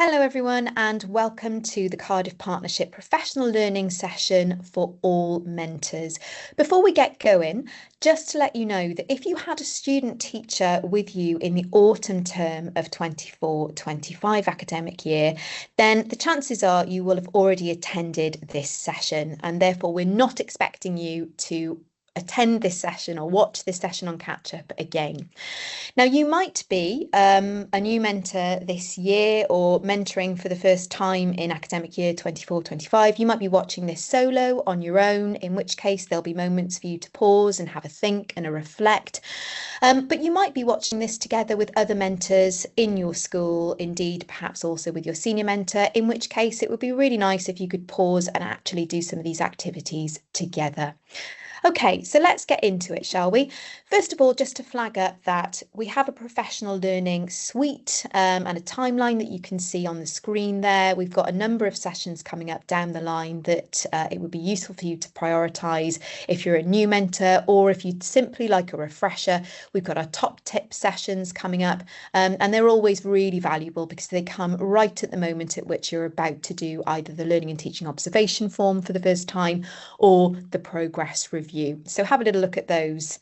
Hello everyone and welcome to the Cardiff Partnership Professional Learning Session for all mentors. Before we get going, just to let you know that if you had a student teacher with you in the autumn term of 24-25 academic year, then the chances are you will have already attended this session, and therefore we're not expecting you to attend this session or watch this session on catch up again. Now, you might be a new mentor this year or mentoring for the first time in academic year 24-25. You might be watching this solo on your own, in which case there'll be moments for you to pause and have a think and a reflect. But you might be watching this together with other mentors in your school, indeed, perhaps also with your senior mentor, in which case it would be really nice if you could pause and actually do some of these activities together. Okay, so let's get into it, shall we? First of all, just to flag up that we have a professional learning suite and a timeline that you can see on the screen there. We've got a number of sessions coming up down the line that it would be useful for you to prioritise if you're a new mentor, or if you'd simply like a refresher. We've got our top tip sessions coming up, and they're always really valuable because they come right at the moment at which you're about to do either the learning and teaching observation form for the first time or the progress review. So have a little look at those.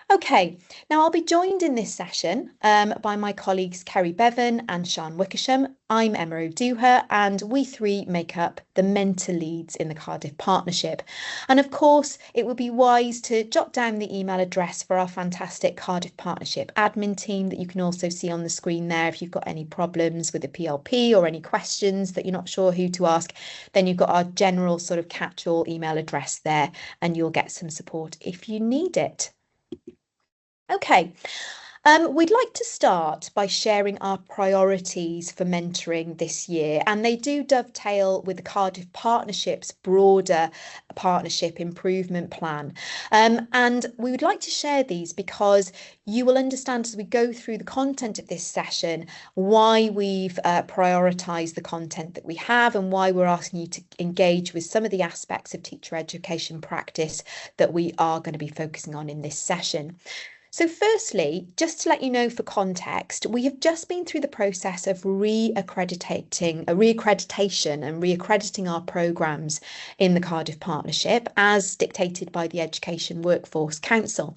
Okay, now I'll be joined in this session by my colleagues Kerry Bevan and Sian Wickersham. I'm Emma O'Dooher, and we three make up the mentor leads in the Cardiff Partnership. And of course, it would be wise to jot down the email address for our fantastic Cardiff Partnership admin team that you can also see on the screen there. If you've got any problems with the PLP or any questions that you're not sure who to ask, then you've got our general sort of catch-all email address there, and you'll get some support if you need it. Okay, we'd like to start by sharing our priorities for mentoring this year, and they do dovetail with the Cardiff Partnership's broader partnership improvement plan. And we would like to share these because you will understand as we go through the content of this session why we've prioritised the content that we have and why we're asking you to engage with some of the aspects of teacher education practice that we are going to be focusing on in this session. So firstly, just to let you know for context, we have just been through the process of reaccreditation and reaccrediting our programmes in the Cardiff Partnership as dictated by the Education Workforce Council.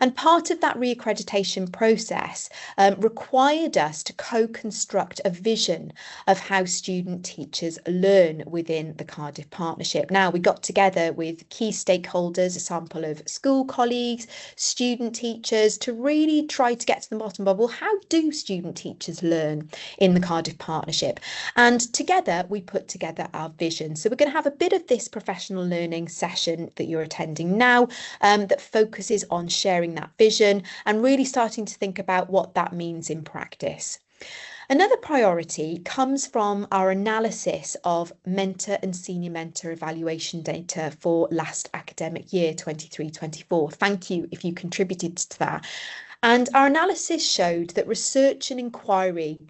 And part of that reaccreditation process required us to co-construct a vision of how student teachers learn within the Cardiff Partnership. Now, we got together with key stakeholders, a sample of school colleagues, student teachers, to really try to get to the bottom of, well, how do student teachers learn in the Cardiff Partnership? And together we put together our vision. So we're going to have a bit of this professional learning session that you're attending now that focuses on sharing that vision and really starting to think about what that means in practice. Another priority comes from our analysis of mentor and senior mentor evaluation data for last academic year, 23-24. Thank you if you contributed to that. And our analysis showed that research and inquiry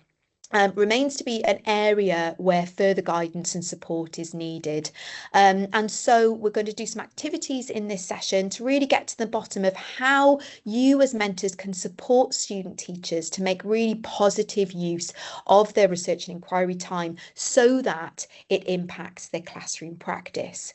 remains to be an area where further guidance and support is needed. And so we're going to do some activities in this session to really get to the bottom of how you as mentors can support student teachers to make really positive use of their research and inquiry time so that it impacts their classroom practice.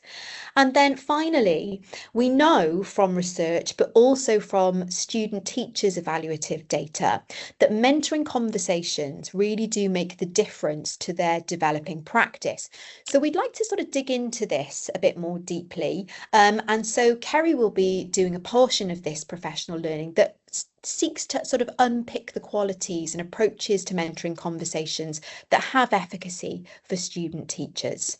And then finally, we know from research, but also from student teachers evaluative data, that mentoring conversations really do make the difference to their developing practice. So we'd like to sort of dig into this a bit more deeply. And so Kerry will be doing a portion of this professional learning that seeks to sort of unpick the qualities and approaches to mentoring conversations that have efficacy for student teachers.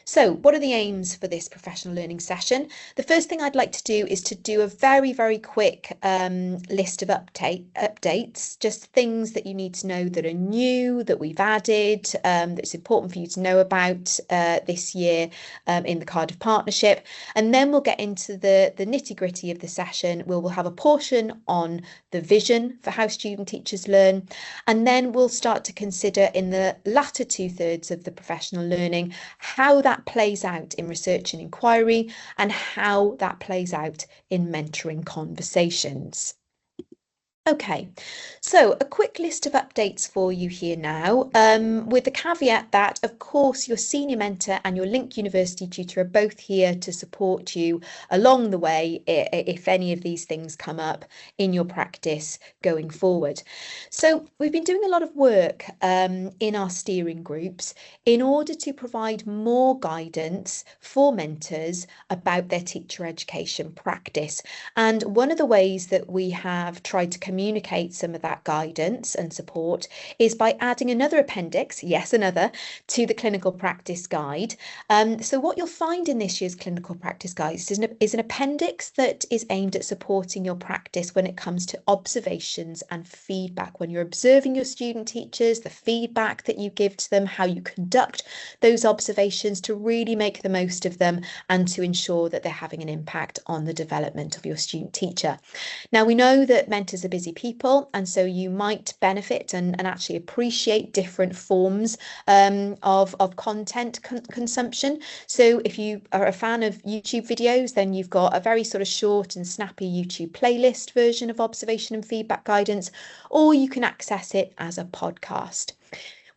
So what are the aims for this professional learning session? The first thing I'd like to do is to do a very, very quick list of updates, just things that you need to know that are new, that we've added, that's important for you to know about this year in the Cardiff Partnership. And then we'll get into the nitty-gritty of the session, where we'll have a portion on the vision for how student teachers learn. And then we'll start to consider in the latter 2/3 of the professional learning how that plays out in research and inquiry and how that plays out in mentoring conversations. Okay, so a quick list of updates for you here now, with the caveat that, of course, your senior mentor and your Link University tutor are both here to support you along the way if any of these things come up in your practice going forward. So we've been doing a lot of work in our steering groups in order to provide more guidance for mentors about their teacher education practice. And one of the ways that we have tried to communicate some of that guidance and support is by adding another appendix, yes, another, to the clinical practice guide. So what you'll find in this year's clinical practice guide is an appendix that is aimed at supporting your practice when it comes to observations and feedback. When you're observing your student teachers, the feedback that you give to them, how you conduct those observations to really make the most of them and to ensure that they're having an impact on the development of your student teacher. Now, we know that mentors are busy people, and so you might benefit and actually appreciate different forms of content consumption. So if you are a fan of YouTube videos, then you've got a very sort of short and snappy YouTube playlist version of observation and feedback guidance, or you can access it as a podcast.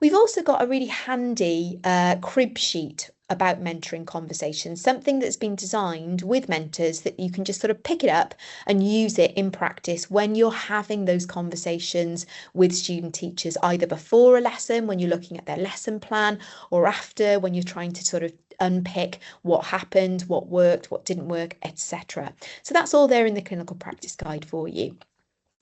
We've also got a really handy crib sheet about mentoring conversations, something that's been designed with mentors that you can just sort of pick it up and use it in practice when you're having those conversations with student teachers, either before a lesson when you're looking at their lesson plan, or after when you're trying to sort of unpick what happened, what worked, what didn't work, etc. So that's all there in the clinical practice guide for you.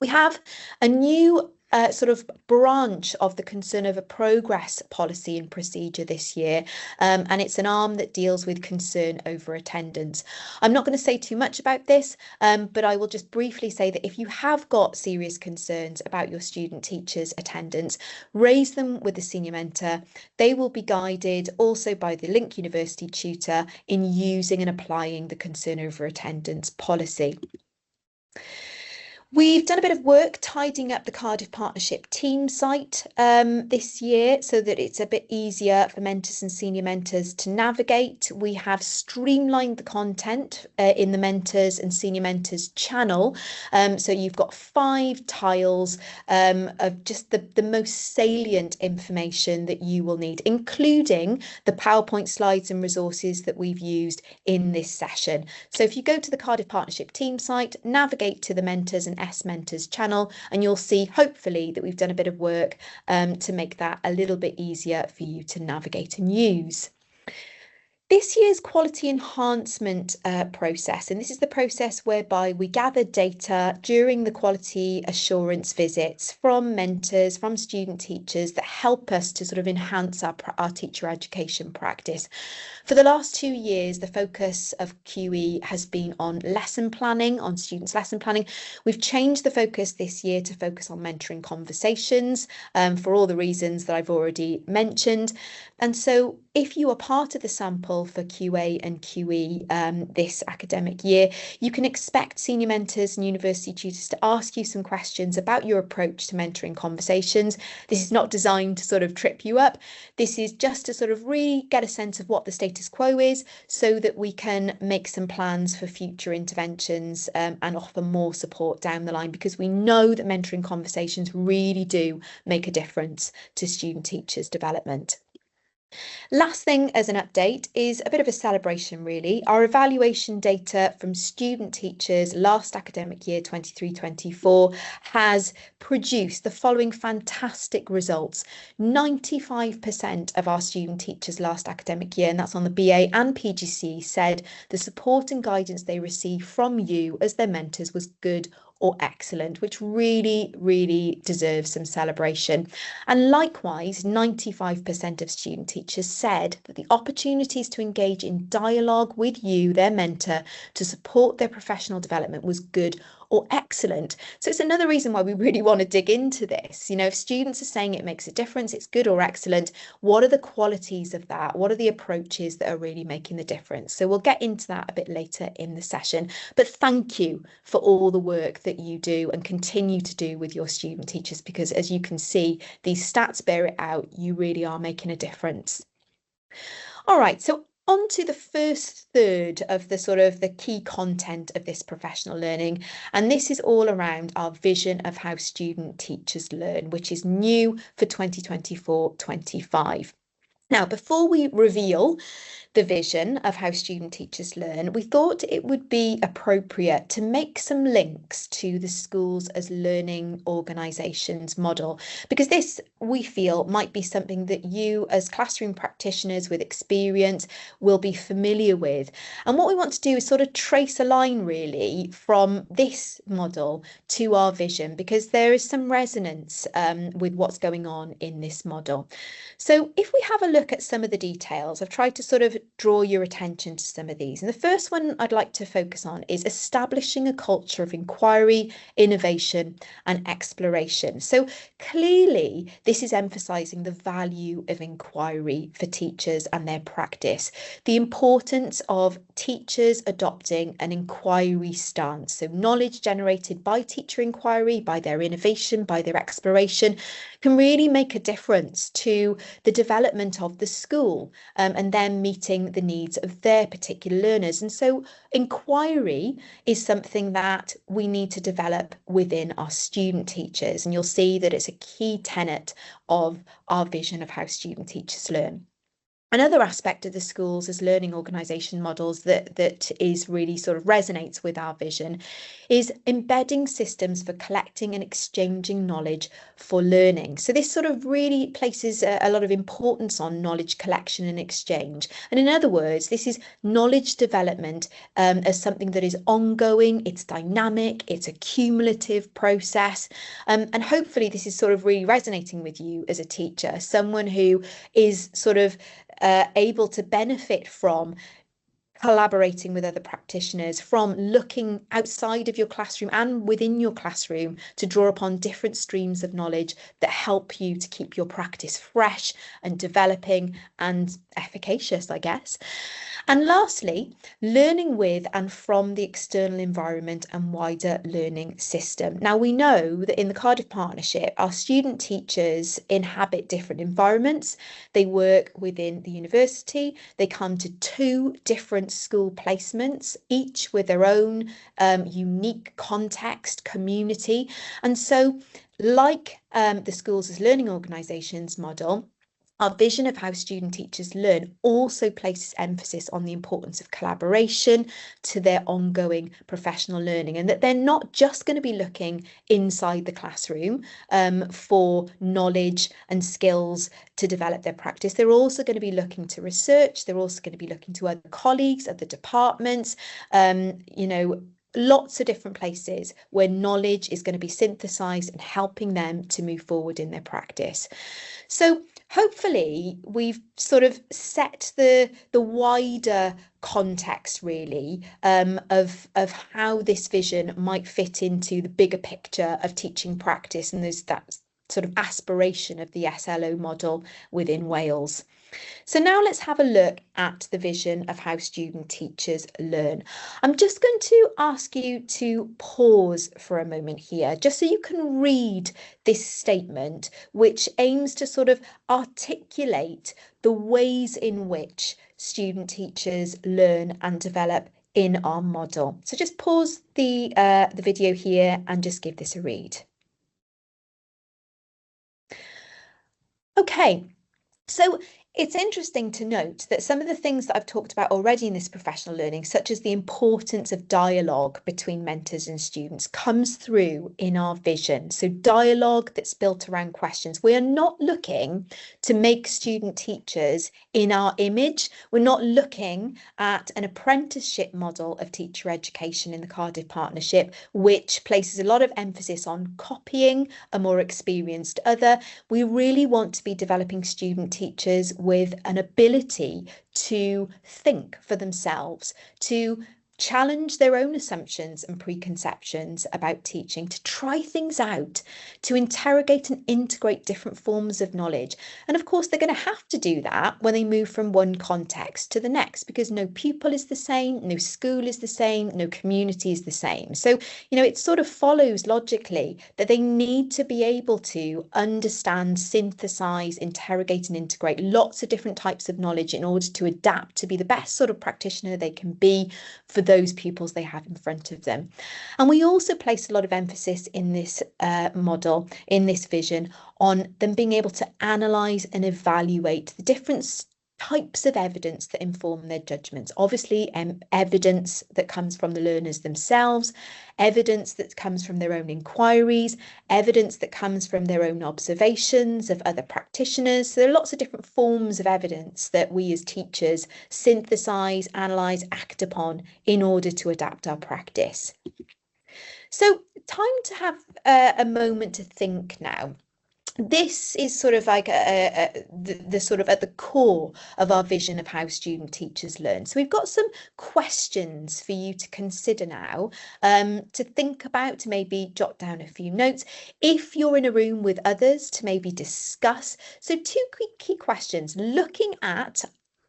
We have a new sort of branch of the concern over progress policy and procedure this year, and it's an arm that deals with concern over attendance. I'm not going to say too much about this, but I will just briefly say that if you have got serious concerns about your student teachers' attendance, raise them with the senior mentor. They will be guided also by the Link University tutor in using and applying the concern over attendance policy. We've done a bit of work tidying up the Cardiff Partnership team site this year so that it's a bit easier for mentors and senior mentors to navigate. We have streamlined the content in the mentors and senior mentors channel. So you've got 5 tiles of just the most salient information that you will need, including the PowerPoint slides and resources that we've used in this session. So if you go to the Cardiff Partnership team site, navigate to the mentors and Mentors channel, and you'll see hopefully that we've done a bit of work to make that a little bit easier for you to navigate and use. This year's quality enhancement process, and this is the process whereby we gather data during the quality assurance visits from mentors, from student teachers that help us to sort of enhance our teacher education practice. For the last 2 years, the focus of QE has been on lesson planning, on students' lesson planning. We've changed the focus this year to focus on mentoring conversations for all the reasons that I've already mentioned. And so if you are part of the sample for QA and QE this academic year, you can expect senior mentors and university tutors to ask you some questions about your approach to mentoring conversations. This is not designed to sort of trip you up. This is just to sort of really get a sense of what the status quo is so that we can make some plans for future interventions and offer more support down the line, because we know that mentoring conversations really do make a difference to student teachers' development. Last thing as an update is a bit of a celebration really. Our evaluation data from student teachers last academic year 23-24 has produced the following fantastic results. 95% of our student teachers last academic year, and that's on the BA and PGCE, said the support and guidance they received from you as their mentors was good or excellent, which really, really deserves some celebration. And likewise, 95% of student teachers said that the opportunities to engage in dialogue with you, their mentor, to support their professional development was good or excellent. So it's another reason why we really want to dig into this. You know, if students are saying it makes a difference, it's good or excellent, what are the qualities of that? What are the approaches that are really making the difference? So we'll get into that a bit later in the session. But thank you for all the work that you do and continue to do with your student teachers, because as you can see, these stats bear it out, you really are making a difference. All right, so on to the first third of the sort of the key content of this professional learning. And this is all around our vision of how student teachers learn, which is new for 2024-25. Now, before we reveal the vision of how student teachers learn, we thought it would be appropriate to make some links to the schools as learning organisations model, because this, we feel, might be something that you as classroom practitioners with experience will be familiar with. And what we want to do is sort of trace a line really from this model to our vision, because there is some resonance with what's going on in this model. So if we have a look at some of the details, I've tried to sort of draw your attention to some of these. And the first one I'd like to focus on is establishing a culture of inquiry, innovation, and exploration. So clearly, this is emphasising the value of inquiry for teachers and their practice, the importance of teachers adopting an inquiry stance. So knowledge generated by teacher inquiry, by their innovation, by their exploration, can really make a difference to the development of the school and then meeting the needs of their particular learners. And so inquiry is something that we need to develop within our student teachers. And you'll see that it's a key tenet of our vision of how student teachers learn. Another aspect of the schools as learning organisation models that is really sort of resonates with our vision is embedding systems for collecting and exchanging knowledge for learning. So this sort of really places a lot of importance on knowledge collection and exchange. And in other words, this is knowledge development as something that is ongoing, it's dynamic, it's a cumulative process. And hopefully this is sort of really resonating with you as a teacher, someone who is sort of able to benefit from collaborating with other practitioners, from looking outside of your classroom and within your classroom to draw upon different streams of knowledge that help you to keep your practice fresh and developing and efficacious, I guess. And lastly, learning with and from the external environment and wider learning system. Now, we know that in the Cardiff Partnership, our student teachers inhabit different environments. They work within the university. They come to 2 different school placements, each with their own unique context, community. And so, like the schools as learning organisations model, our vision of how student teachers learn also places emphasis on the importance of collaboration to their ongoing professional learning, and that they're not just going to be looking inside the classroom for knowledge and skills to develop their practice. They're also going to be looking to research. They're also going to be looking to other colleagues, other departments, lots of different places where knowledge is going to be synthesized and helping them to move forward in their practice. So hopefully we've sort of set the wider context really of how this vision might fit into the bigger picture of teaching practice, and there's that sort of aspiration of the SLO model within Wales. So now let's have a look at the vision of how student teachers learn. I'm just going to ask you to pause for a moment here, just so you can read this statement, which aims to sort of articulate the ways in which student teachers learn and develop in our model. So just pause the video here and just give this a read. Okay, so it's interesting to note that some of the things that I've talked about already in this professional learning, such as the importance of dialogue between mentors and students, comes through in our vision. So dialogue that's built around questions. We are not looking to make student teachers in our image. We're not looking at an apprenticeship model of teacher education in the Cardiff Partnership, which places a lot of emphasis on copying a more experienced other. We really want to be developing student teachers with an ability to think for themselves, to challenge their own assumptions and preconceptions about teaching, to try things out, to interrogate and integrate different forms of knowledge. And of course, they're going to have to do that when they move from one context to the next, because no pupil is the same, no school is the same, no community is the same. So, it sort of follows logically that they need to be able to understand, synthesize, interrogate, and integrate lots of different types of knowledge in order to adapt to be the best sort of practitioner they can be for those pupils they have in front of them. And we also place a lot of emphasis in this model, in this vision, on them being able to analyse and evaluate the different types of evidence that inform their judgments. Obviously, evidence that comes from the learners themselves, evidence that comes from their own inquiries, evidence that comes from their own observations of other practitioners. So there are lots of different forms of evidence that we as teachers synthesize, analyze, act upon in order to adapt our practice. So time to have a moment to think now. This is sort of like the sort of at the core of our vision of how student teachers learn. So we've got some questions for you to consider now, to think about, to maybe jot down a few notes. If you're in a room with others, to maybe discuss. So two key questions, looking at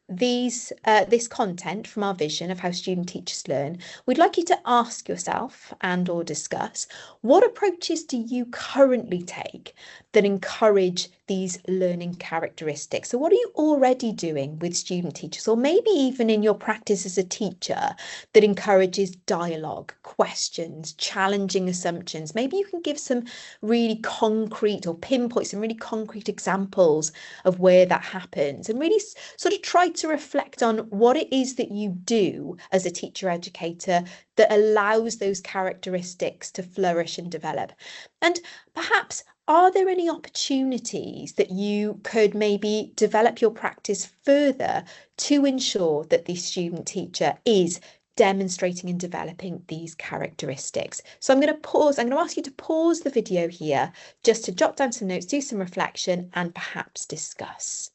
this content from our vision of how student teachers learn, we'd like you to ask yourself and or discuss, what approaches do you currently take that encourage these learning characteristics? So what are you already doing with student teachers, or maybe even in your practice as a teacher, that encourages dialogue, questions, challenging assumptions? Maybe you can give some really concrete or pinpoint some really concrete examples of where that happens, and really sort of try to reflect on what it is that you do as a teacher educator that allows those characteristics to flourish and develop. And perhaps, are there any opportunities that you could maybe develop your practice further to ensure that the student teacher is demonstrating and developing these characteristics? So I'm going to ask you to pause the video here just to jot down some notes, do some reflection, and perhaps discuss.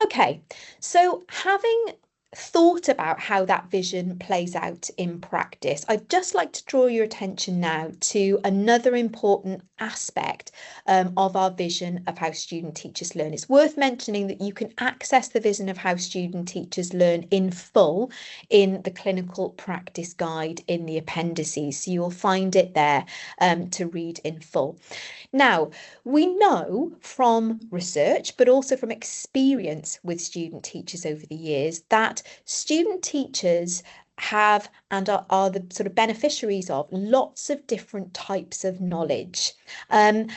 Okay, so having thought about how that vision plays out in practice, I'd just like to draw your attention now to another important aspect of our vision of how student teachers learn. It's worth mentioning that you can access the vision of how student teachers learn in full in the clinical practice guide in the appendices, so you'll find it there to read in full. Now, we know from research, but also from experience with student teachers over the years, that student teachers have and are the sort of beneficiaries of lots of different types of knowledge. And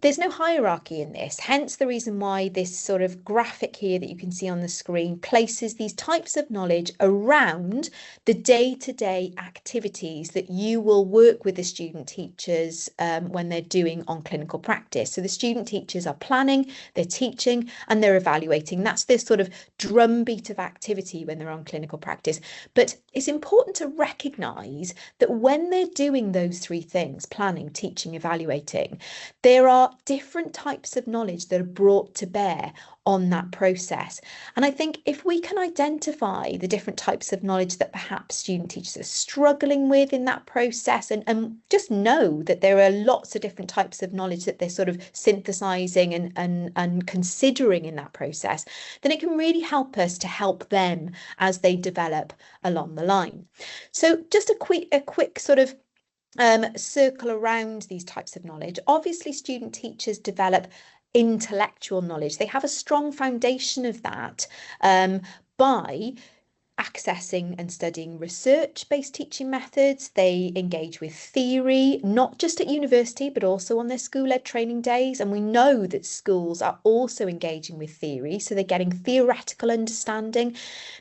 there's no hierarchy in this, hence the reason why this sort of graphic here that you can see on the screen places these types of knowledge around the day-to-day activities that you will work with the student teachers when they're doing on clinical practice. So the student teachers are planning, they're teaching, and they're evaluating. That's this sort of drumbeat of activity when they're on clinical practice. But it's important to recognise that when they're doing those three things, planning, teaching, evaluating, there are different types of knowledge that are brought to bear on that process. And I think if we can identify the different types of knowledge that perhaps student teachers are struggling with in that process, and just know that there are lots of different types of knowledge that they're sort of synthesizing and considering in that process, then it can really help us to help them as they develop along the line. So just a quick sort of circle around these types of knowledge. Obviously, student teachers develop intellectual knowledge. They have a strong foundation of that by accessing and studying research-based teaching methods. They engage with theory, not just at university, but also on their school-led training days. And we know that schools are also engaging with theory, so they're getting theoretical understanding.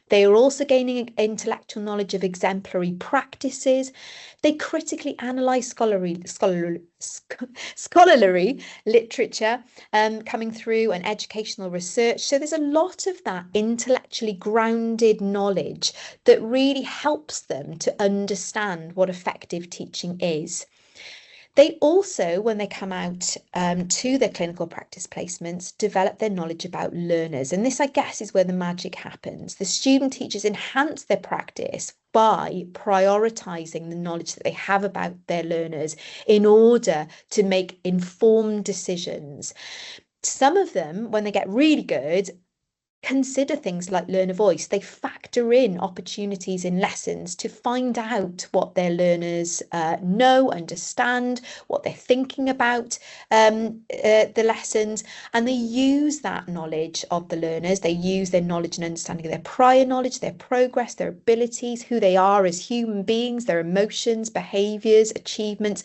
They are also gaining intellectual knowledge of exemplary practices. They critically analyse scholarly literature coming through, and educational research. So there's a lot of that intellectually grounded knowledge that really helps them to understand what effective teaching is. They also, when they come out to their clinical practice placements, develop their knowledge about learners. And this, I guess, is where the magic happens. The student teachers enhance their practice by prioritising the knowledge that they have about their learners in order to make informed decisions. Some of them, when they get really good, consider things like learner voice. They factor in opportunities in lessons to find out what their learners know, understand, what they're thinking about the lessons, and they use that knowledge of the learners. They use their knowledge and understanding of their prior knowledge, their progress, their abilities, who they are as human beings, their emotions, behaviours, achievements,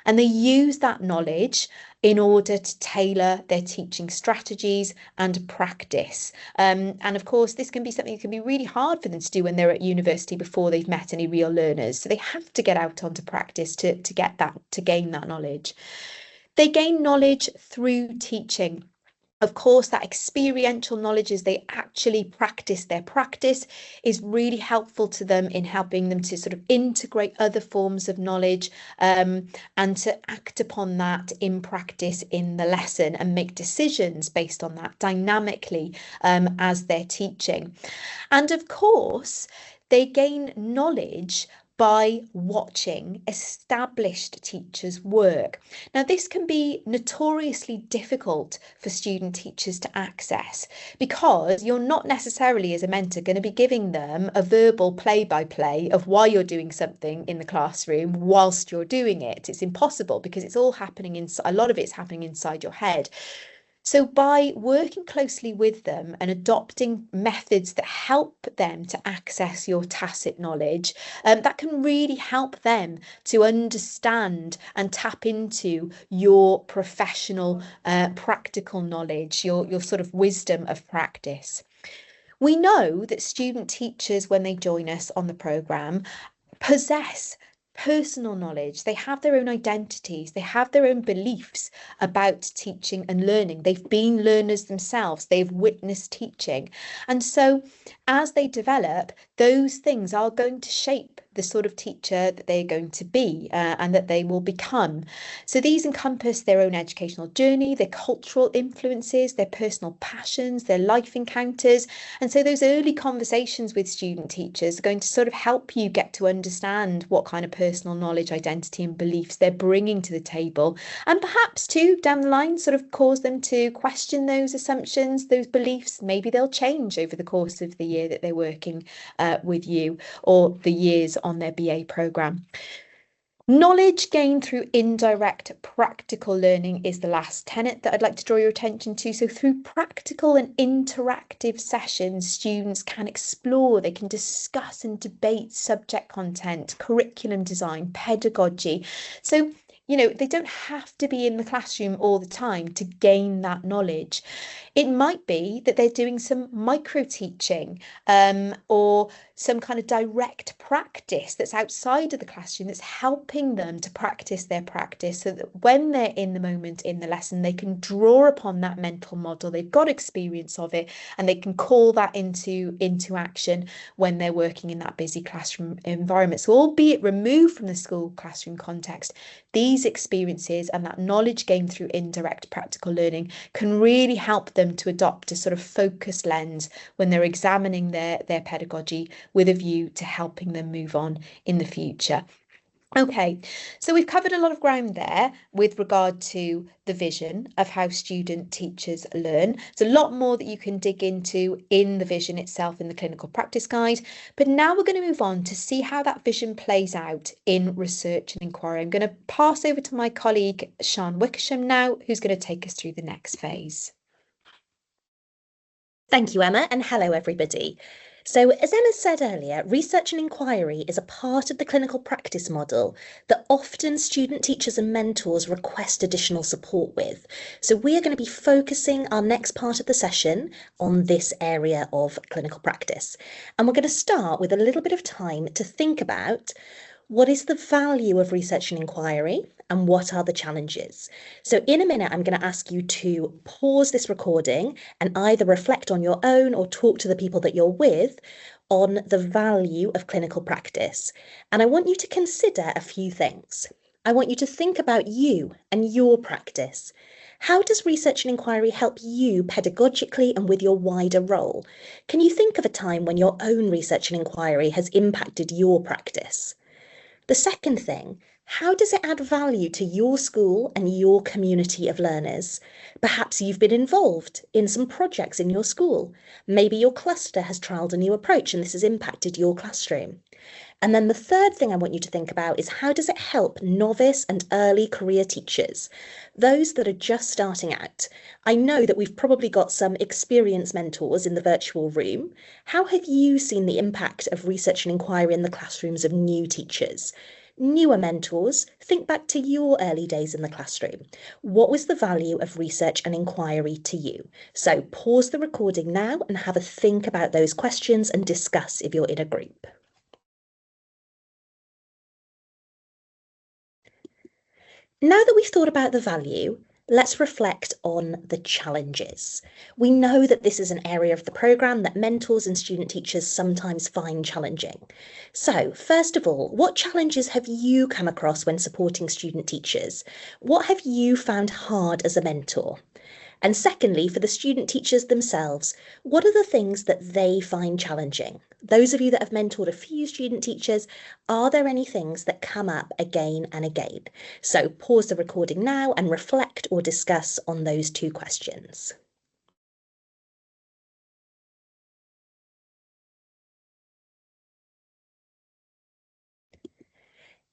and they use that knowledge in order to tailor their teaching strategies and practice. And of course, this can be something that can be really hard for them to do when they're at university before they've met any real learners. So they have to get out onto practice to gain that knowledge. They gain knowledge through teaching. Of course, that experiential knowledge as they actually practice their practice is really helpful to them in helping them to sort of integrate other forms of knowledge and to act upon that in practice in the lesson and make decisions based on that dynamically as they're teaching. And of course, they gain knowledge by watching established teachers work. Now, this can be notoriously difficult for student teachers to access because you're not necessarily, as a mentor, going to be giving them a verbal play-by-play of why you're doing something in the classroom whilst you're doing it. It's impossible because it's all happening inside, a lot of it's happening inside your head. So by working closely with them and adopting methods that help them to access your tacit knowledge, that can really help them to understand and tap into your professional, practical knowledge, your sort of wisdom of practice. We know that student teachers, when they join us on the programme, possess personal knowledge. They have their own identities. They have their own beliefs about teaching and learning. They've been learners themselves. They've witnessed teaching. And so as they develop, those things are going to shape the sort of teacher that they're going to be and that they will become. So these encompass their own educational journey, their cultural influences, their personal passions, their life encounters. And so those early conversations with student teachers are going to sort of help you get to understand what kind of personal knowledge, identity and beliefs they're bringing to the table. And perhaps too, down the line, sort of cause them to question those assumptions, those beliefs. Maybe they'll change over the course of the year that they're working with you or the years on their BA programme. Knowledge gained through indirect practical learning is the last tenet that I'd like to draw your attention to. So through practical and interactive sessions, students can explore, they can discuss and debate subject content, curriculum design, pedagogy. So they don't have to be in the classroom all the time to gain that knowledge. It might be that they're doing some micro teaching or some kind of direct practice that's outside of the classroom that's helping them to practice their practice so that when they're in the moment in the lesson, they can draw upon that mental model. They've got experience of it and they can call that into action when they're working in that busy classroom environment. So albeit removed from the school classroom context, these experiences and that knowledge gained through indirect practical learning can really help them to adopt a sort of focused lens when they're examining their pedagogy with a view to helping them move on in the future. Okay, so we've covered a lot of ground there with regard to the vision of how student teachers learn. There's a lot more that you can dig into in the vision itself in the clinical practice guide. But now we're going to move on to see how that vision plays out in research and inquiry. I'm going to pass over to my colleague, Sian Wickersham now, who's going to take us through the next phase. Thank you, Emma, and hello, everybody. So, as Emma said earlier, research and inquiry is a part of the clinical practice model that often student teachers and mentors request additional support with. So we are going to be focusing our next part of the session on this area of clinical practice. And we're going to start with a little bit of time to think about what is the value of research and inquiry and what are the challenges? So in a minute, I'm going to ask you to pause this recording and either reflect on your own or talk to the people that you're with on the value of clinical practice. And I want you to consider a few things. I want you to think about you and your practice. How does research and inquiry help you pedagogically and with your wider role? Can you think of a time when your own research and inquiry has impacted your practice? The second thing, how does it add value to your school and your community of learners? Perhaps you've been involved in some projects in your school. Maybe your cluster has trialled a new approach and this has impacted your classroom. And then the third thing I want you to think about is how does it help novice and early career teachers, those that are just starting out? I know that we've probably got some experienced mentors in the virtual room. How have you seen the impact of research and inquiry in the classrooms of new teachers? Newer mentors, think back to your early days in the classroom. What was the value of research and inquiry to you? So pause the recording now and have a think about those questions and discuss if you're in a group. Now that we've thought about the value, let's reflect on the challenges. We know that this is an area of the programme that mentors and student teachers sometimes find challenging. So, first of all, what challenges have you come across when supporting student teachers? What have you found hard as a mentor? And secondly, for the student teachers themselves, what are the things that they find challenging? Those of you that have mentored a few student teachers, are there any things that come up again and again? So pause the recording now and reflect or discuss on those two questions.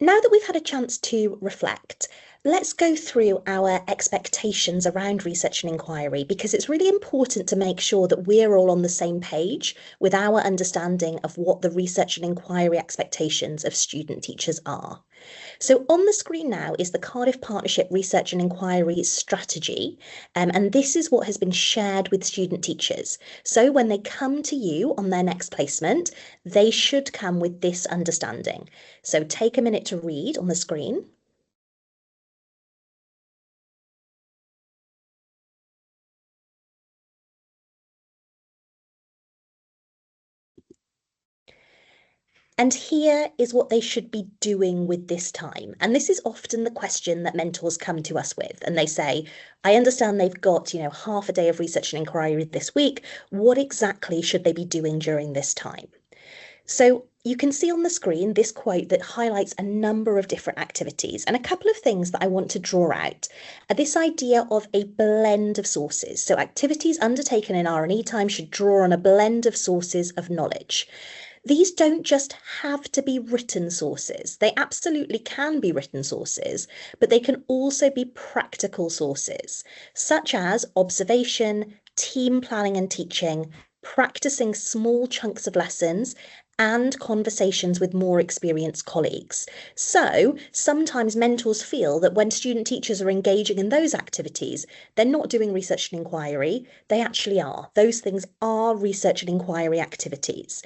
Now that we've had a chance to reflect, let's go through our expectations around research and inquiry, because it's really important to make sure that we're all on the same page with our understanding of what the research and inquiry expectations of student teachers are. So on the screen now is the Cardiff Partnership Research and Inquiry Strategy, and this is what has been shared with student teachers. So when they come to you on their next placement, they should come with this understanding. So take a minute to read on the screen. And here is what they should be doing with this time. And this is often the question that mentors come to us with. And they say, I understand they've got, half a day of research and inquiry this week. What exactly should they be doing during this time? So you can see on the screen this quote that highlights a number of different activities, and a couple of things that I want to draw out are this idea of a blend of sources. So activities undertaken in R&E time should draw on a blend of sources of knowledge. These don't just have to be written sources. They absolutely can be written sources, but they can also be practical sources, such as observation, team planning and teaching, practicing small chunks of lessons, and conversations with more experienced colleagues. So sometimes mentors feel that when student teachers are engaging in those activities, they're not doing research and inquiry. They actually are. Those things are research and inquiry activities.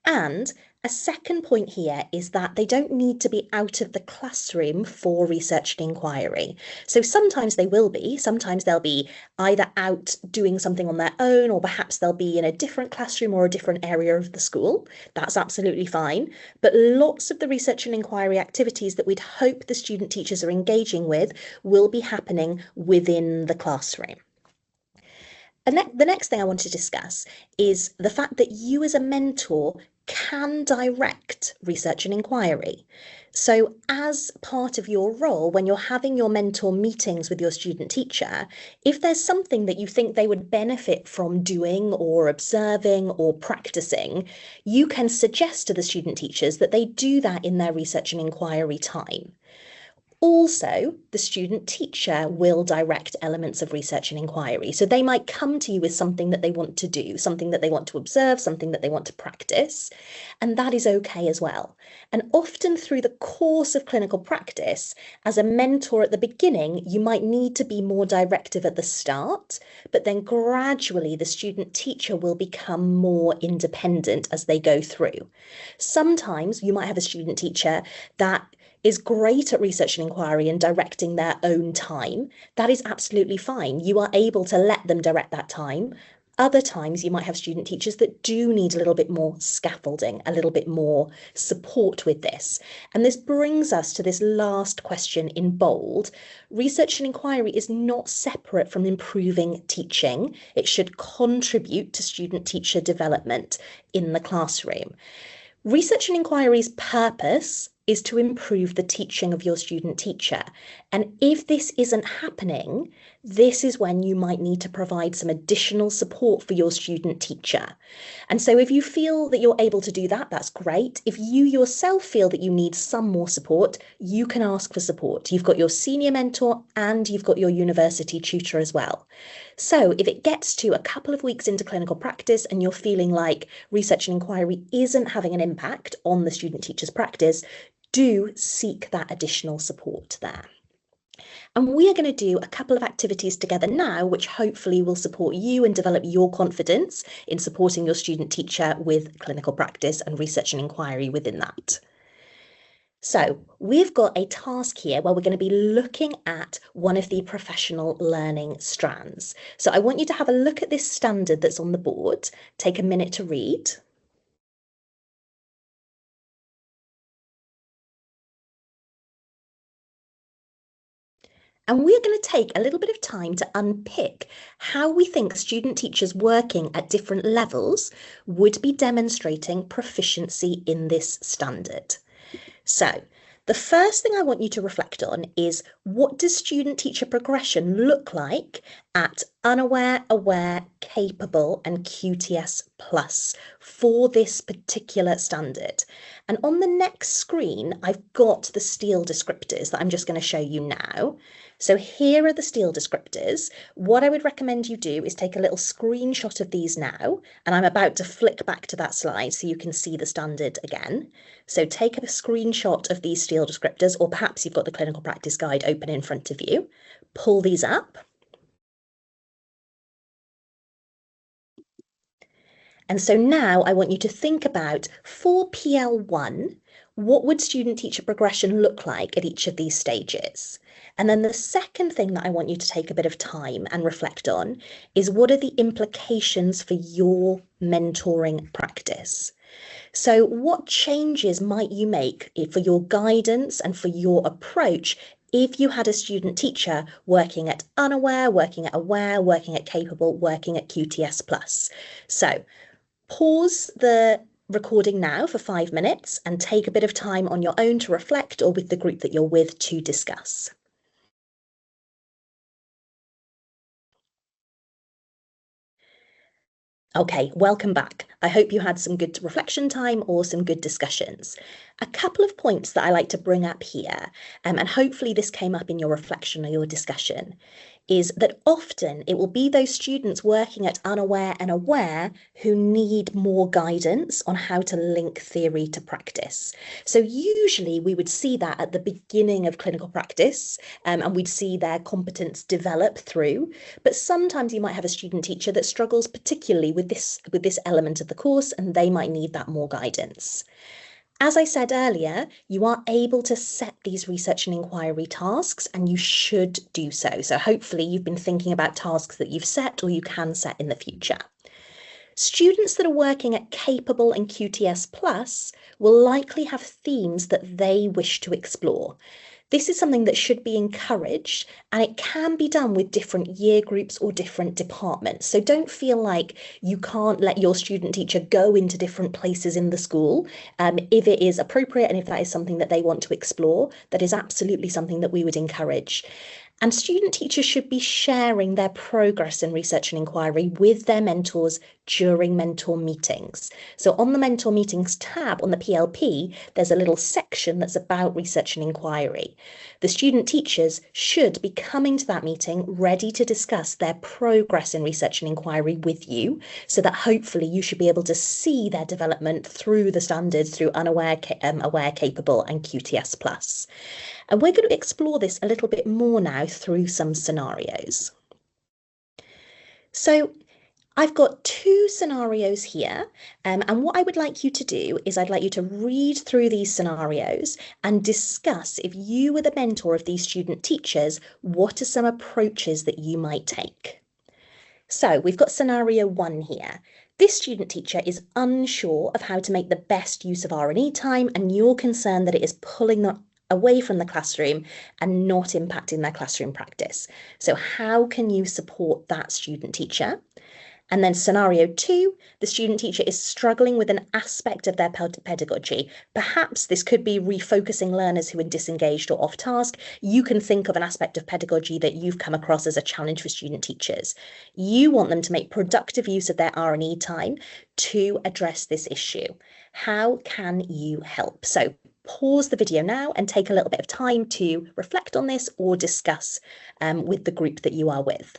And a second point here is that they don't need to be out of the classroom for research and inquiry. So sometimes they will be, sometimes they'll be either out doing something on their own, or perhaps they'll be in a different classroom or a different area of the school. That's absolutely fine. But lots of the research and inquiry activities that we'd hope the student teachers are engaging with will be happening within the classroom. And the next thing I want to discuss is the fact that you as a mentor can direct research and inquiry. So as part of your role, when you're having your mentor meetings with your student teacher, if there's something that you think they would benefit from doing or observing or practicing, you can suggest to the student teachers that they do that in their research and inquiry time. Also, the student teacher will direct elements of research and inquiry. So they might come to you with something that they want to do, something that they want to observe, something that they want to practice, and that is okay as well. And often through the course of clinical practice, as a mentor at the beginning, you might need to be more directive at the start, but then gradually the student teacher will become more independent as they go through. Sometimes you might have a student teacher that is great at research and inquiry and directing their own time. That is absolutely fine. You are able to let them direct that time. Other times you might have student teachers that do need a little bit more scaffolding, a little bit more support with this. And this brings us to this last question in bold. Research and inquiry is not separate from improving teaching. It should contribute to student-teacher development in the classroom. Research and inquiry's purpose is to improve the teaching of your student teacher. And if this isn't happening, this is when you might need to provide some additional support for your student teacher. And so if you feel that you're able to do that, that's great. If you yourself feel that you need some more support, you can ask for support. You've got your senior mentor and you've got your university tutor as well. So if it gets to a couple of weeks into clinical practice and you're feeling like research and inquiry isn't having an impact on the student teacher's practice, do seek that additional support there. And we are going to do a couple of activities together now, which hopefully will support you and develop your confidence in supporting your student teacher with clinical practice and research and inquiry within that. So we've got a task here where we're going to be looking at one of the professional learning strands. So I want you to have a look at this standard that's on the board, take a minute to read. And we're going to take a little bit of time to unpick how we think student teachers working at different levels would be demonstrating proficiency in this standard. So the first thing I want you to reflect on is, what does student teacher progression look like at unaware, aware, capable and QTS plus for this particular standard? And on the next screen, I've got the STEEL descriptors that I'm just going to show you now. So here are the STEEL descriptors. What I would recommend you do is take a little screenshot of these now, and I'm about to flick back to that slide so you can see the standard again. So take a screenshot of these STEEL descriptors, or perhaps you've got the clinical practice guide open in front of you. Pull these up. And so now I want you to think about, for PL1, what would student teacher progression look like at each of these stages? And then the second thing that I want you to take a bit of time and reflect on is, what are the implications for your mentoring practice? So what changes might you make for your guidance and for your approach if you had a student teacher working at unaware, working at aware, working at capable, working at QTS plus? So pause the recording now for 5 minutes and take a bit of time on your own to reflect, or with the group that you're with to discuss. Okay, welcome back. I hope you had some good reflection time or some good discussions. A couple of points that I like to bring up here, and hopefully this came up in your reflection or your discussion, is that often it will be those students working at unaware and aware who need more guidance on how to link theory to practice. So usually we would see that at the beginning of clinical practice, and we'd see their competence develop through. But sometimes you might have a student teacher that struggles particularly with this element of the course, and they might need that more guidance. As I said earlier, you are able to set these research and inquiry tasks, and you should do so. So hopefully you've been thinking about tasks that you've set or you can set in the future. Students that are working at Capable and QTS Plus will likely have themes that they wish to explore. This is something that should be encouraged, and it can be done with different year groups or different departments. So don't feel like you can't let your student teacher go into different places in the school. If it is appropriate and if that is something that they want to explore, that is absolutely something that we would encourage. And student teachers should be sharing their progress in research and inquiry with their mentors during mentor meetings. So on the mentor meetings tab on the PLP, there's a little section that's about research and inquiry. The student teachers should be coming to that meeting ready to discuss their progress in research and inquiry with you, so that hopefully you should be able to see their development through the standards, through unaware, aware, capable and QTS plus. And we're going to explore this a little bit more now through some scenarios. So I've got 2 scenarios here, and what I would like you to do is I'd like you to read through these scenarios and discuss, if you were the mentor of these student teachers, what are some approaches that you might take. So we've got scenario 1 here. This student teacher is unsure of how to make the best use of R&E time, and you're concerned that it is pulling them away from the classroom and not impacting their classroom practice. So how can you support that student teacher? And then scenario 2, the student teacher is struggling with an aspect of their pedagogy. Perhaps this could be refocusing learners who are disengaged or off task. You can think of an aspect of pedagogy that you've come across as a challenge for student teachers. You want them to make productive use of their R&E time to address this issue. How can you help? So pause the video now and take a little bit of time to reflect on this or discuss with the group that you are with.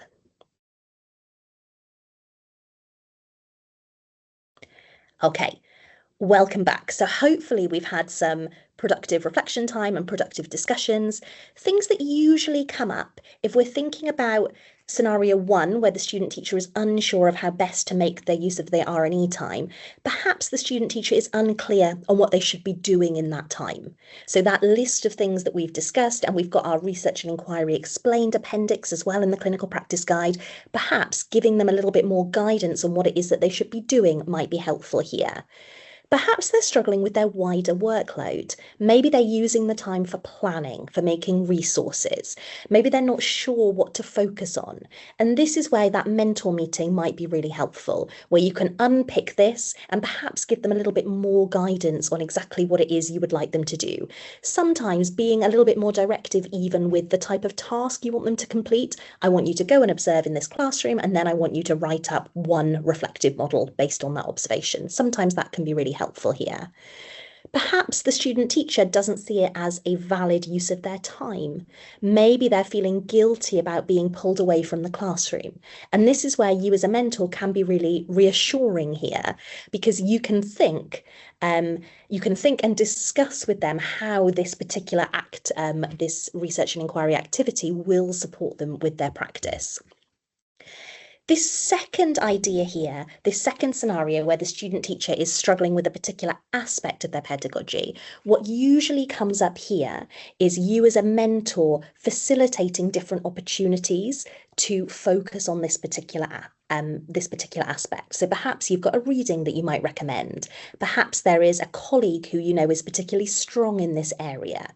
Okay, welcome back. So hopefully we've had some productive reflection time and productive discussions, things that usually come up if we're thinking about scenario 1, where the student teacher is unsure of how best to make their use of their R&E time. Perhaps the student teacher is unclear on what they should be doing in that time. So that list of things that we've discussed, and we've got our research and inquiry explained appendix as well in the clinical practice guide, perhaps giving them a little bit more guidance on what it is that they should be doing might be helpful here. Perhaps they're struggling with their wider workload. Maybe they're using the time for planning, for making resources. Maybe they're not sure what to focus on. And this is where that mentor meeting might be really helpful, where you can unpick this and perhaps give them a little bit more guidance on exactly what it is you would like them to do. Sometimes being a little bit more directive even with the type of task you want them to complete. I want you to go and observe in this classroom, and then I want you to write up one reflective model based on that observation. Sometimes that can be really helpful here. Perhaps the student teacher doesn't see it as a valid use of their time. Maybe they're feeling guilty about being pulled away from the classroom. And this is where you as a mentor can be really reassuring here, because you can think and discuss with them how this particular act, this research and inquiry activity, will support them with their practice. This second idea here, this second scenario where the student teacher is struggling with a particular aspect of their pedagogy, what usually comes up here is you as a mentor facilitating different opportunities to focus on this particular aspect. So perhaps you've got a reading that you might recommend. Perhaps there is a colleague who you know is particularly strong in this area.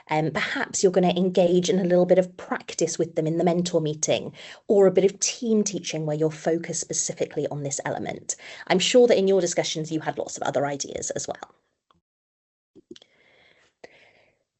Perhaps you're going to engage in a little bit of practice with them in the mentor meeting, or a bit of team teaching where you're focused specifically on this element. I'm sure that in your discussions you had lots of other ideas as well.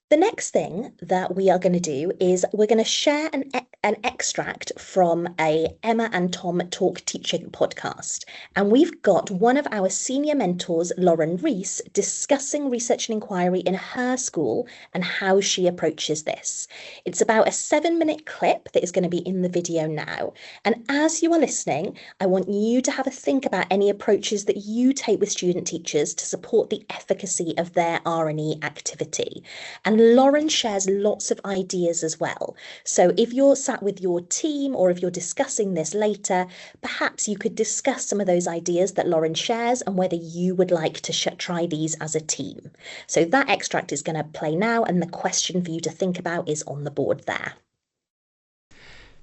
The next thing that we are going to do is we're going to share an extract from a Emma and Tom Talk Teaching podcast. And we've got one of our senior mentors, Lauren Rees, discussing research and inquiry in her school and how she approaches this. It's about a 7-minute clip that is going to be in the video now. And as you are listening, I want you to have a think about any approaches that you take with student teachers to support the efficacy of their R&E activity. And Lauren shares lots of ideas as well. So if you're sat with your team, or if you're discussing this later, perhaps you could discuss some of those ideas that Lauren shares and whether you would like to try these as a team. So that extract is going to play now, and the question for you to think about is on the board there.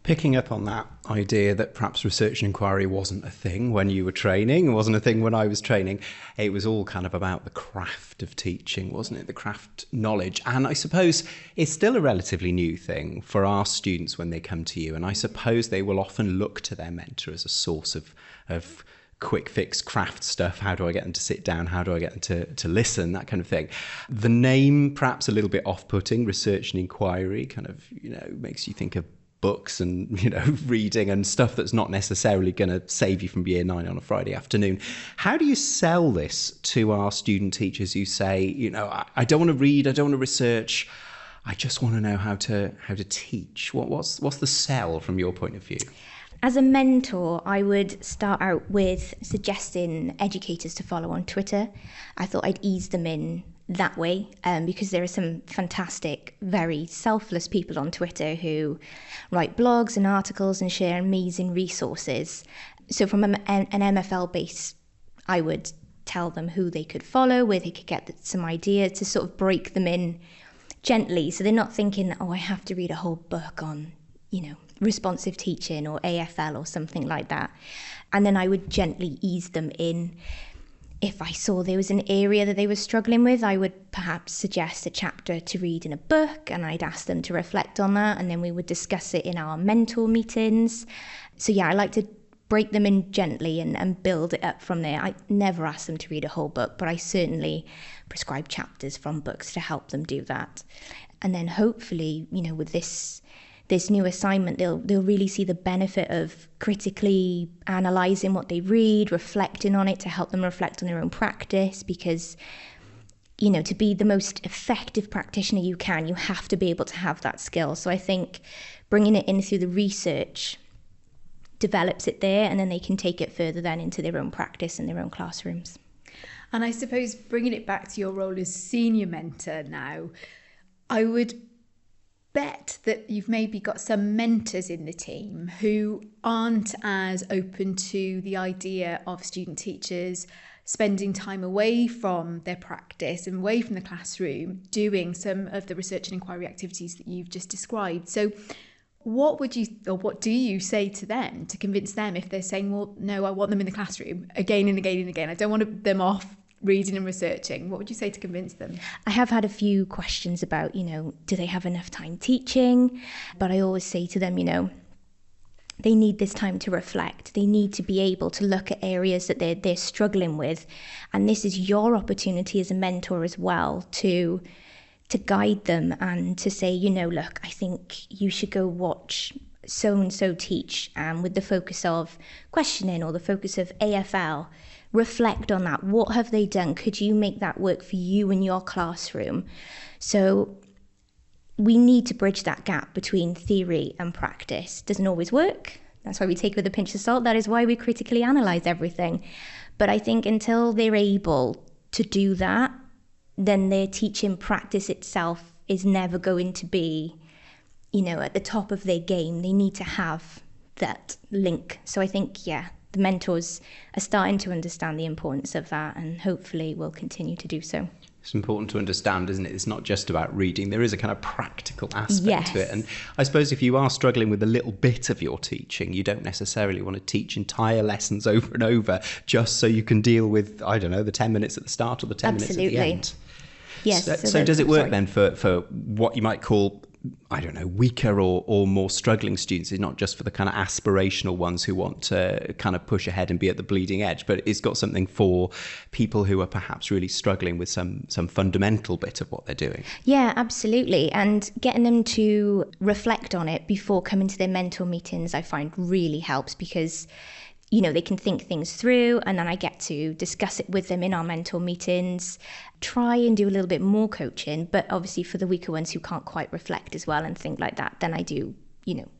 Picking up on that idea that perhaps research and inquiry wasn't a thing when you were training, wasn't a thing when I was training, it was all kind of about the craft of teaching, wasn't it? The craft knowledge. And I suppose it's still a relatively new thing for our students when they come to you. And I suppose they will often look to their mentor as a source of quick fix craft stuff. How do I get them to sit down? How do I get them to listen? That kind of thing. The name perhaps a little bit off-putting, research and inquiry, kind of, makes you think of books and reading and stuff that's not necessarily going to save you from year 9 on a Friday afternoon. How do you sell this to our student teachers who say, I don't want to read, I don't want to research, I just want to know how to teach? What's the sell from your point of view? As a mentor, I would start out with suggesting educators to follow on Twitter. I thought I'd ease them in that way, because there are some fantastic, very selfless people on Twitter who write blogs and articles and share amazing resources. So from an MFL base, I would tell them who they could follow, where they could get some ideas to sort of break them in gently, so they're not thinking, I have to read a whole book on responsive teaching or AFL or something like that. And then I would gently ease them in. If I saw there was an area that they were struggling with, I would perhaps suggest a chapter to read in a book, and I'd ask them to reflect on that, and then we would discuss it in our mentor meetings. So yeah, I like to break them in gently and build it up from there. I never ask them to read a whole book, but I certainly prescribe chapters from books to help them do that. And then hopefully, with this new assignment, they'll really see the benefit of critically analysing what they read, reflecting on it to help them reflect on their own practice, because to be the most effective practitioner you can, you have to be able to have that skill. So I think bringing it in through the research develops it there, and then they can take it further then into their own practice and their own classrooms. And I suppose bringing it back to your role as senior mentor now, I would bet that you've maybe got some mentors in the team who aren't as open to the idea of student teachers spending time away from their practice and away from the classroom doing some of the research and inquiry activities that you've just described. So what do you say to them to convince them if they're saying, well, no, I want them in the classroom again and again and again, I don't want them off reading and researching? What would you say to convince them? I have had a few questions about, do they have enough time teaching? But I always say to them, they need this time to reflect. They need to be able to look at areas that they're struggling with. And this is your opportunity as a mentor as well to guide them and to say, look, I think you should go watch so-and-so teach, with the focus of questioning or the focus of AFL. Reflect on that. What have they done? Could you make that work for you in your classroom? So we need to bridge that gap between theory and practice. Doesn't always work. That's why we take it with a pinch of salt. That is why we critically analyse everything. But I think until they're able to do that, then their teaching practice itself is never going to be, at the top of their game. They need to have that link. So I think, the mentors are starting to understand the importance of that, and hopefully will continue to do so. It's important to understand, isn't it? It's not just about reading. There is a kind of practical aspect to it. And I suppose if you are struggling with a little bit of your teaching, you don't necessarily want to teach entire lessons over and over just so you can deal with, the 10 minutes at the start or the 10 minutes at the end. Yes. So does it work then for what you might call, weaker or more struggling students? It's not just for the kind of aspirational ones who want to kind of push ahead and be at the bleeding edge, but it's got something for people who are perhaps really struggling with some fundamental bit of what they're doing. Yeah, absolutely. And getting them to reflect on it before coming to their mentor meetings, I find really helps, because they can think things through, and then I get to discuss it with them in our mentor meetings, try and do a little bit more coaching. But obviously for the weaker ones who can't quite reflect as well and think like that, then I do,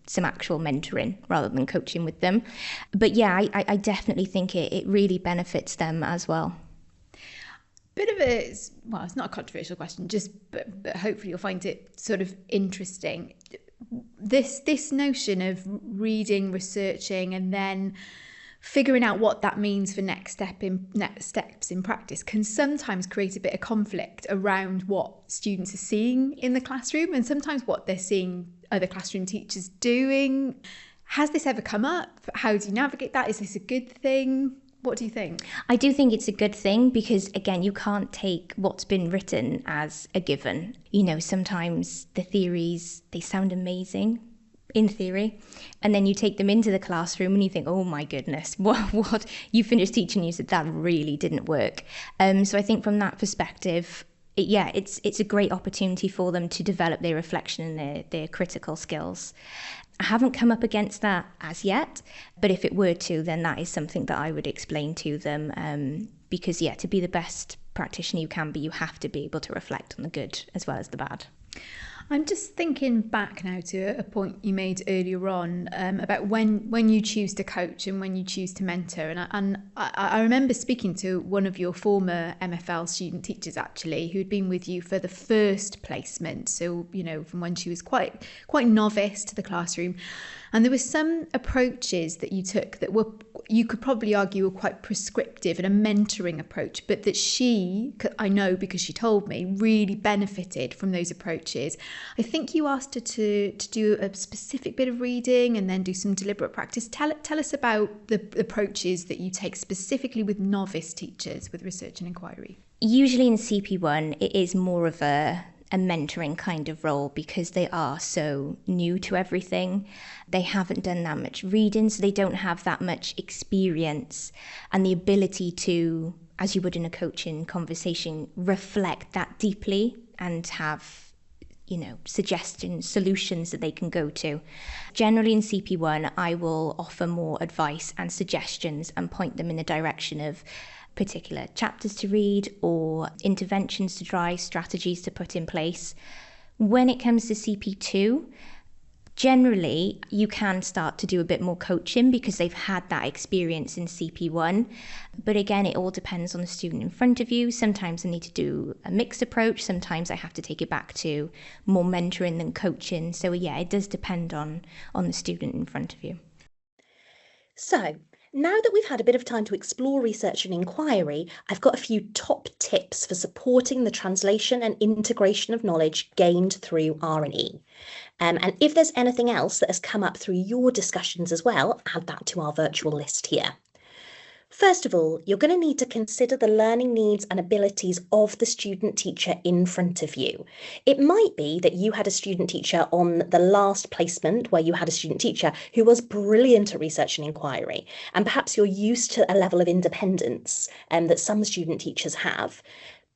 some actual mentoring rather than coaching with them. But yeah, I definitely think it really benefits them as well. Bit of it's not a controversial question, but hopefully you'll find it sort of interesting. This notion of reading, researching, and then figuring out what that means for next steps in practice can sometimes create a bit of conflict around what students are seeing in the classroom and sometimes what they're seeing other classroom teachers doing. Has this ever come up? How do you navigate that? Is this a good thing? What do you think? I do think it's a good thing, because again, you can't take what's been written as a given. Sometimes the theories, they sound amazing in theory, and then you take them into the classroom and you think, oh my goodness, what you finished teaching, you said that really didn't work. So I think from that perspective, it's a great opportunity for them to develop their reflection and their critical skills. I haven't come up against that as yet, but if it were to, then that is something that I would explain to them, because to be the best practitioner you can be, you have to be able to reflect on the good as well as the bad. I'm just thinking back now to a point you made earlier on about when you choose to coach and when you choose to mentor. And I remember speaking to one of your former MFL student teachers, actually, who'd been with you for the first placement. So, from when she was quite novice to the classroom. And there were some approaches that you took that were you could probably argue are quite prescriptive and a mentoring approach, but that she, I know because she told me, really benefited from those approaches. I think you asked her to do a specific bit of reading and then do some deliberate practice. Tell us about the approaches that you take specifically with novice teachers with research and inquiry. Usually in CP1, it is more of a mentoring kind of role because they are so new to everything. They haven't done that much reading, so they don't have that much experience and the ability to, as you would in a coaching conversation, reflect that deeply and have, suggestions, solutions that they can go to. Generally in CP1, I will offer more advice and suggestions and point them in the direction of particular chapters to read or interventions to try, strategies to put in place. When it comes to CP2, generally you can start to do a bit more coaching because they've had that experience in CP1. But again, it all depends on the student in front of you. Sometimes I need to do a mixed approach. Sometimes I have to take it back to more mentoring than coaching. So yeah, it does depend on the student in front of you. So, now that we've had a bit of time to explore research and inquiry, I've got a few top tips for supporting the translation and integration of knowledge gained through R&E. And if there's anything else that has come up through your discussions as well, add that to our virtual list here. First of all, you're going to need to consider the learning needs and abilities of the student teacher in front of you. It might be that you had a student teacher on the last placement where you had a student teacher who was brilliant at research and inquiry, and perhaps you're used to a level of independence that some student teachers have.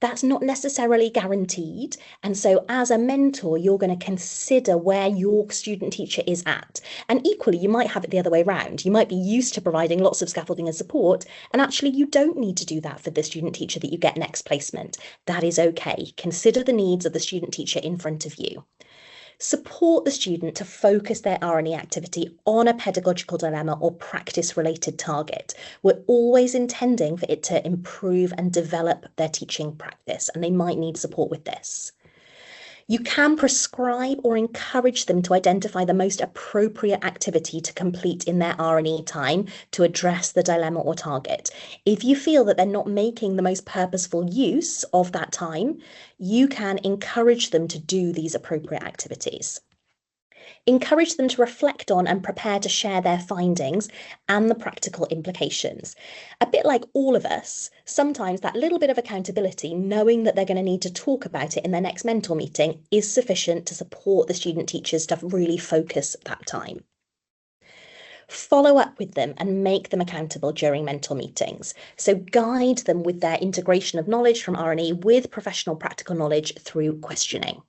That's not necessarily guaranteed. And so as a mentor, you're going to consider where your student teacher is at. And equally, you might have it the other way around. You might be used to providing lots of scaffolding and support, and actually you don't need to do that for the student teacher that you get next placement. That is okay. Consider the needs of the student teacher in front of you. Support the student to focus their R&E activity on a pedagogical dilemma or practice-related target. We're always intending for it to improve and develop their teaching practice, and they might need support with this. You can prescribe or encourage them to identify the most appropriate activity to complete in their R&E time to address the dilemma or target. If you feel that they're not making the most purposeful use of that time, you can encourage them to do these appropriate activities. Encourage them to reflect on and prepare to share their findings and the practical implications. A bit like all of us, sometimes that little bit of accountability, knowing that they're going to need to talk about it in their next mentor meeting, is sufficient to support the student teachers to really focus that time. Follow up with them and make them accountable during mentor meetings. So guide them with their integration of knowledge from R&E with professional practical knowledge through questioning.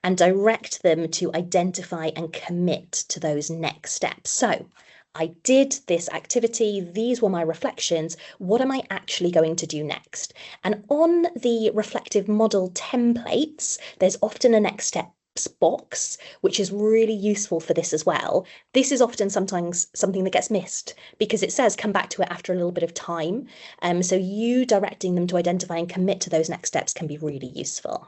And direct them to identify and commit to those next steps. So, I did this activity, these were my reflections, what am I actually going to do next? And on the reflective model templates, there's often a next steps box, which is really useful for this as well. This is often sometimes something that gets missed because it says come back to it after a little bit of time. So you directing them to identify and commit to those next steps can be really useful.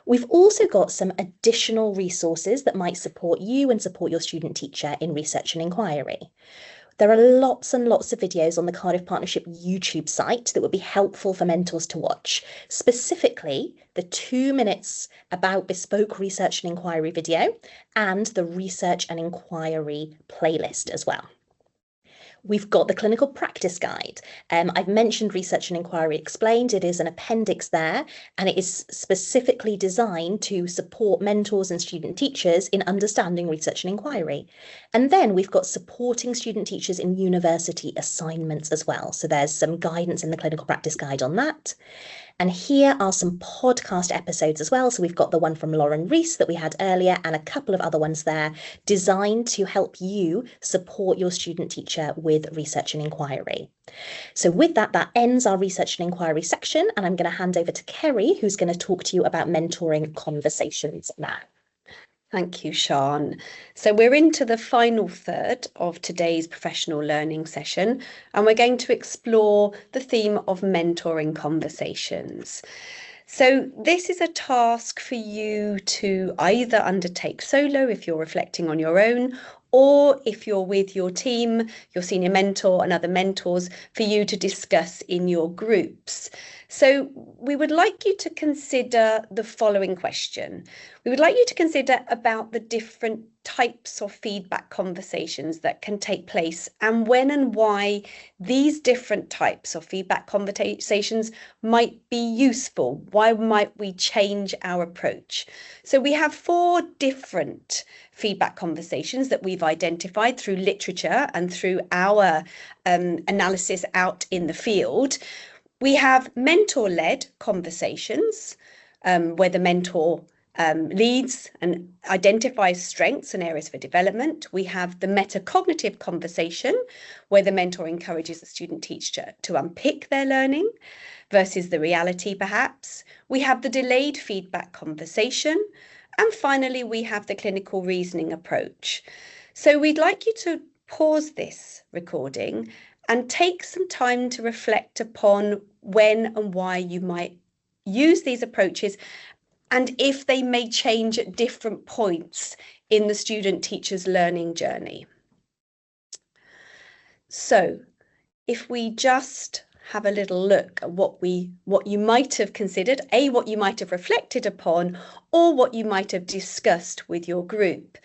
We've also got some additional resources that might support you and support your student teacher in research and inquiry. There are lots and lots of videos on the Cardiff Partnership YouTube site that would be helpful for mentors to watch. Specifically, the 2 minutes about bespoke research and inquiry video and the research and inquiry playlist as well. We've got the clinical practice guide. I've mentioned Research and Inquiry Explained. It is an appendix there, and it is specifically designed to support mentors and student teachers in understanding research and inquiry. And then we've got supporting student teachers in university assignments as well. So there's some guidance in the clinical practice guide on that. And here are some podcast episodes as well. So we've got the one from Lauren Rees that we had earlier and a couple of other ones there designed to help you support your student teacher with research and inquiry. So with that, that ends our research and inquiry section. And I'm going to hand over to Kerry, who's going to talk to you about mentoring conversations now. Thank you, Sian. So we're into the final third of today's professional learning session, and we're going to explore the theme of mentoring conversations. So this is a task for you to either undertake solo if you're reflecting on your own, or if you're with your team, your senior mentor and other mentors, for you to discuss in your groups. So we would like you to consider the following question. We would like you to consider about the different types of feedback conversations that can take place, and when and why these different types of feedback conversations might be useful. Why might we change our approach? So we have 4 different feedback conversations that we've identified through literature and through our analysis out in the field. We have mentor-led conversations, where the mentor leads and identifies strengths and areas for development. We have the metacognitive conversation, where the mentor encourages the student teacher to unpick their learning versus the reality, perhaps. We have the delayed feedback conversation. And finally, we have the clinical reasoning approach. So we'd like you to pause this recording and take some time to reflect upon when and why you might use these approaches, and if they may change at different points in the student teacher's learning journey. So if we just have a little look at what you might have considered, what you might have reflected upon, or what you might have discussed with your group.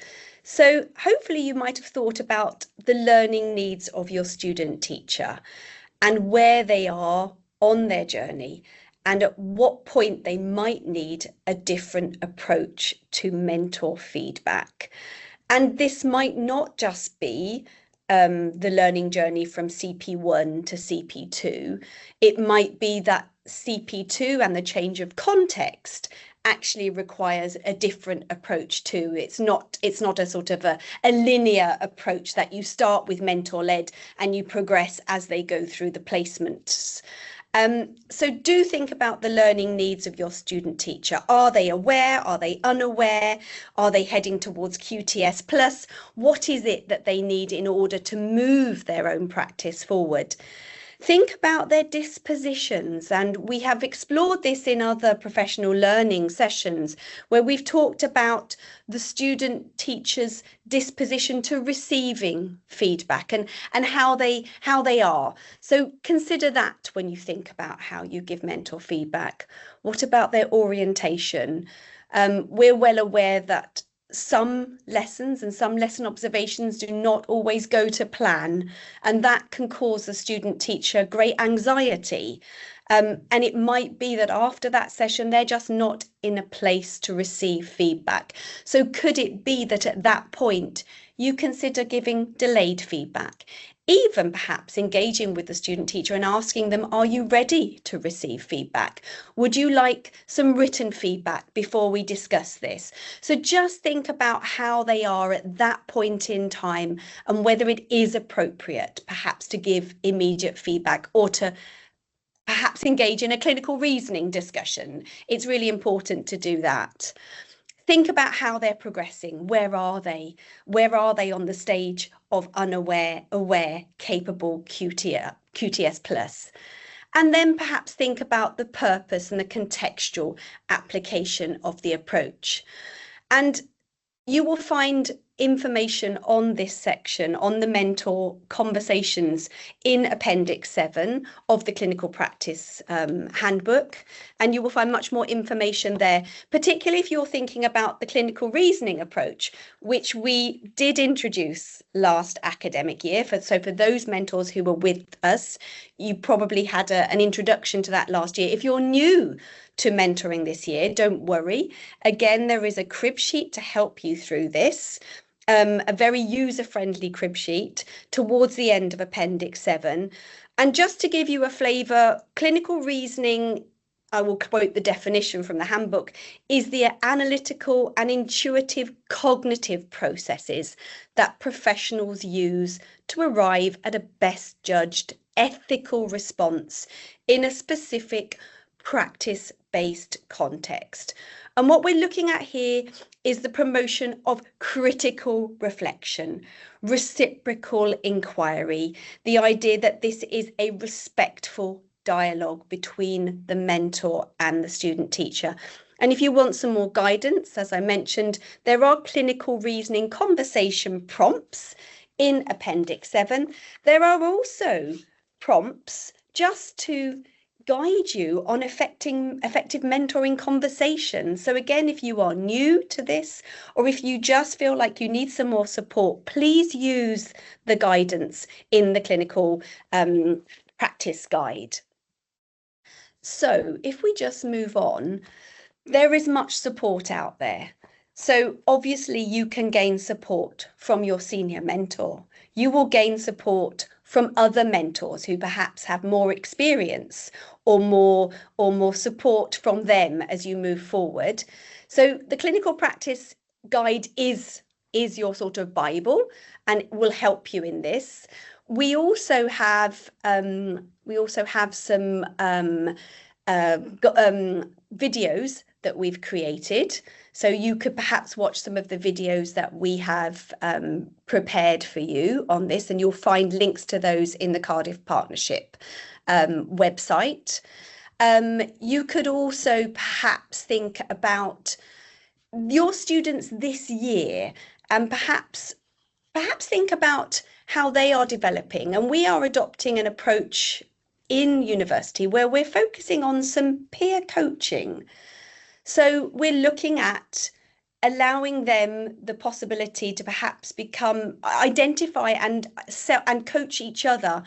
So hopefully you might have thought about the learning needs of your student teacher and where they are on their journey, and at what point they might need a different approach to mentor feedback. And this might not just be the learning journey from CP1 to CP2. It might be that CP2 and the change of context actually requires a different approach too. It's not a sort of a linear approach that you start with mentor-led and you progress as they go through the placements. So do think about the learning needs of your student teacher. Are they aware? Are they unaware? Are they heading towards QTS Plus? What is it that they need in order to move their own practice forward? Think about their dispositions, and we have explored this in other professional learning sessions where we've talked about the student teacher's disposition to receiving feedback and how they are. So consider that when you think about how you give mentor feedback. What about their orientation? We're well aware that some lessons and some lesson observations do not always go to plan, and that can cause the student teacher great anxiety. And it might be that after that session, they're just not in a place to receive feedback. So could it be that at that point, you consider giving delayed feedback? Even perhaps engaging with the student teacher and asking them, are you ready to receive feedback? Would you like some written feedback before we discuss this? So just think about how they are at that point in time and whether it is appropriate perhaps to give immediate feedback or to perhaps engage in a clinical reasoning discussion. It's really important to do that. Think about how they're progressing. Where are they? Where are they on the stage of unaware, aware, capable QTS Plus? And then perhaps think about the purpose and the contextual application of the approach. And you will find information on this section, on the mentor conversations, in Appendix 7 of the Clinical Practice Handbook. And you will find much more information there, particularly if you're thinking about the clinical reasoning approach, which we did introduce last academic year. So for those mentors who were with us, you probably had an introduction to that last year. If you're new to mentoring this year, don't worry. Again, there is a crib sheet to help you through this. A very user-friendly crib sheet towards the end of Appendix 7. And just to give you a flavour, clinical reasoning, I will quote the definition from the handbook, is the analytical and intuitive cognitive processes that professionals use to arrive at a best judged ethical response in a specific practice-based context. And what we're looking at here is the promotion of critical reflection, reciprocal inquiry, the idea that this is a respectful dialogue between the mentor and the student teacher. And if you want some more guidance, as I mentioned, there are clinical reasoning conversation prompts in Appendix 7. There are also prompts just to guide you on effective mentoring conversations. So again, if you are new to this, or if you just feel like you need some more support, please use the guidance in the clinical practice guide. So if we just move on, there is much support out there. So obviously you can gain support from your senior mentor. You will gain support from other mentors who perhaps have more experience or more support from them as you move forward. So the clinical practice guide is your sort of Bible and will help you in this. We also have some videos that we've created. So you could perhaps watch some of the videos that we have prepared for you on this, and you'll find links to those in the Cardiff Partnership website. You could also perhaps think about your students this year and perhaps think about how they are developing. And we are adopting an approach in university where we're focusing on some peer coaching. So we're looking at allowing them the possibility to perhaps identify and coach each other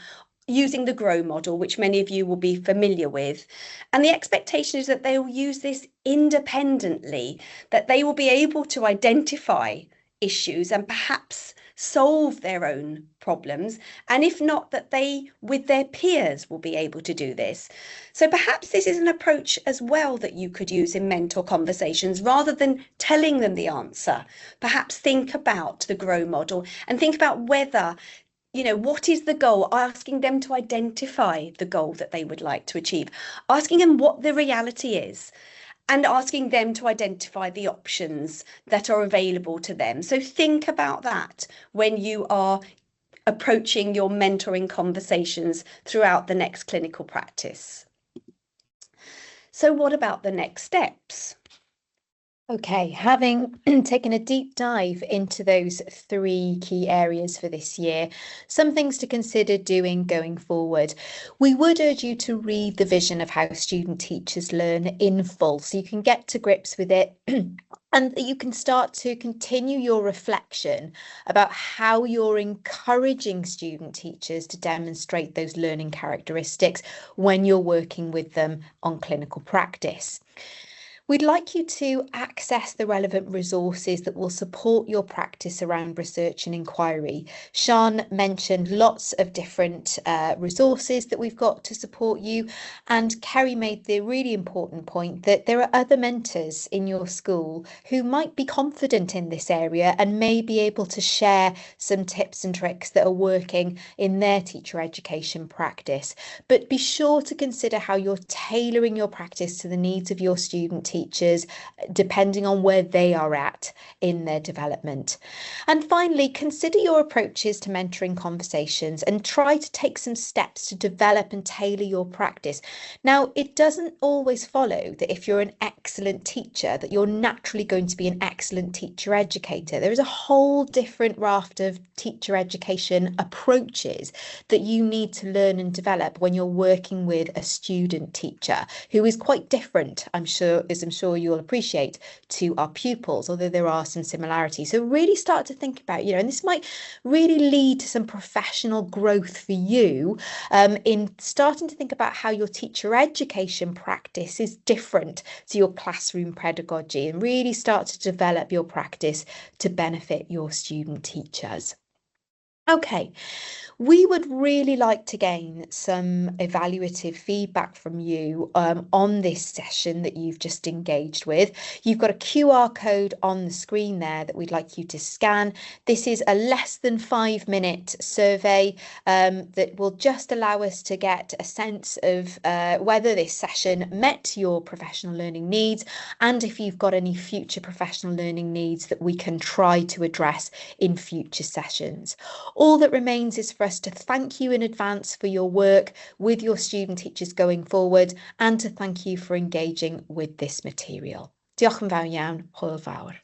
using the GROW model, which many of you will be familiar with. And the expectation is that they will use this independently, that they will be able to identify issues and perhaps solve their own problems, and if not, that they with their peers will be able to do this. So perhaps this is an approach as well that you could use in mentor conversations. Rather than telling them the answer, perhaps think about the GROW model and think about whether, what is the goal, asking them to identify the goal that they would like to achieve, asking them what the reality is, and asking them to identify the options that are available to them. So think about that when you are approaching your mentoring conversations throughout the next clinical practice. So what about the next steps? Okay, having taken a deep dive into those 3 key areas for this year, some things to consider doing going forward. We would urge you to read the vision of how student teachers learn in full, so you can get to grips with it and you can start to continue your reflection about how you're encouraging student teachers to demonstrate those learning characteristics when you're working with them on clinical practice. We'd like you to access the relevant resources that will support your practice around research and inquiry. Sian mentioned lots of different resources that we've got to support you, and Kerry made the really important point that there are other mentors in your school who might be confident in this area and may be able to share some tips and tricks that are working in their teacher education practice. But be sure to consider how you're tailoring your practice to the needs of your student teachers, depending on where they are at in their development. And finally, consider your approaches to mentoring conversations and try to take some steps to develop and tailor your practice. Now, it doesn't always follow that if you're an excellent teacher, that you're naturally going to be an excellent teacher educator. There is a whole different raft of teacher education approaches that you need to learn and develop when you're working with a student teacher who is quite different, I'm sure you'll appreciate, to our pupils, although there are some similarities. So really start to think about, and this might really lead to some professional growth for you in starting to think about how your teacher education practice is different to your classroom pedagogy, and really start to develop your practice to benefit your student teachers. Okay, we would really like to gain some evaluative feedback from you on this session that you've just engaged with. You've got a QR code on the screen there that we'd like you to scan. This is a less than 5-minute survey that will just allow us to get a sense of whether this session met your professional learning needs, and if you've got any future professional learning needs that we can try to address in future sessions. All that remains is for us to thank you in advance for your work with your student teachers going forward and to thank you for engaging with this material. Diolch yn fawr iawn, hwyl fawr.